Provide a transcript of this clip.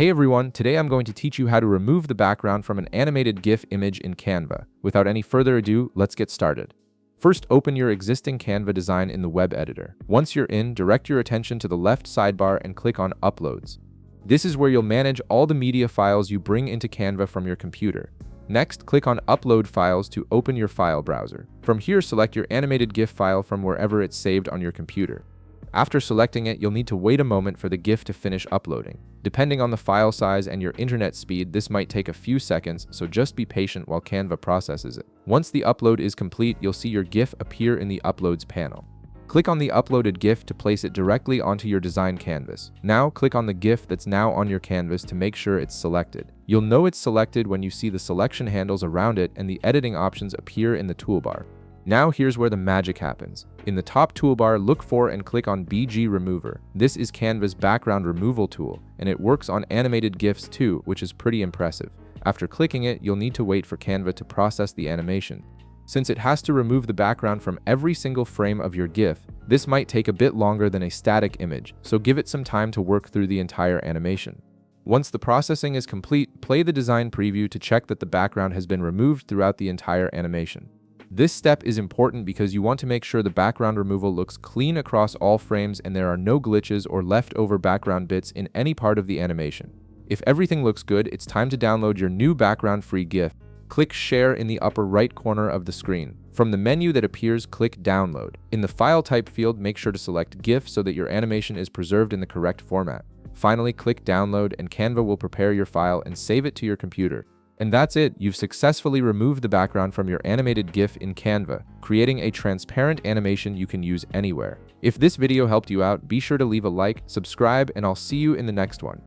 Hey everyone, today I'm going to teach you how to remove the background from an animated GIF image in Canva. Without any further ado, let's get started. First, open your existing Canva design in the web editor. Once you're in, direct your attention to the left sidebar and click on Uploads. This is where you'll manage all the media files you bring into Canva from your computer. Next, click on Upload Files to open your file browser. From here, select your animated GIF file from wherever it's saved on your computer. After selecting it, you'll need to wait a moment for the GIF to finish uploading. Depending on the file size and your internet speed, this might take a few seconds, so just be patient while Canva processes it. Once the upload is complete, you'll see your GIF appear in the Uploads panel. Click on the uploaded GIF to place it directly onto your design canvas. Now, click on the GIF that's now on your canvas to make sure it's selected. You'll know it's selected when you see the selection handles around it and the editing options appear in the toolbar. Now here's where the magic happens. In the top toolbar, look for and click on BG Remover. This is Canva's background removal tool, and it works on animated GIFs too, which is pretty impressive. After clicking it, you'll need to wait for Canva to process the animation. Since it has to remove the background from every single frame of your GIF, this might take a bit longer than a static image, so give it some time to work through the entire animation. Once the processing is complete, play the design preview to check that the background has been removed throughout the entire animation. This step is important because you want to make sure the background removal looks clean across all frames and there are no glitches or leftover background bits in any part of the animation. If everything looks good, it's time to download your new background-free GIF. Click Share in the upper right corner of the screen. From the menu that appears, click Download. In the File Type field, make sure to select GIF so that your animation is preserved in the correct format. Finally, click Download and Canva will prepare your file and save it to your computer. And that's it, you've successfully removed the background from your animated GIF in Canva, creating a transparent animation you can use anywhere. If this video helped you out, be sure to leave a like, subscribe, and I'll see you in the next one.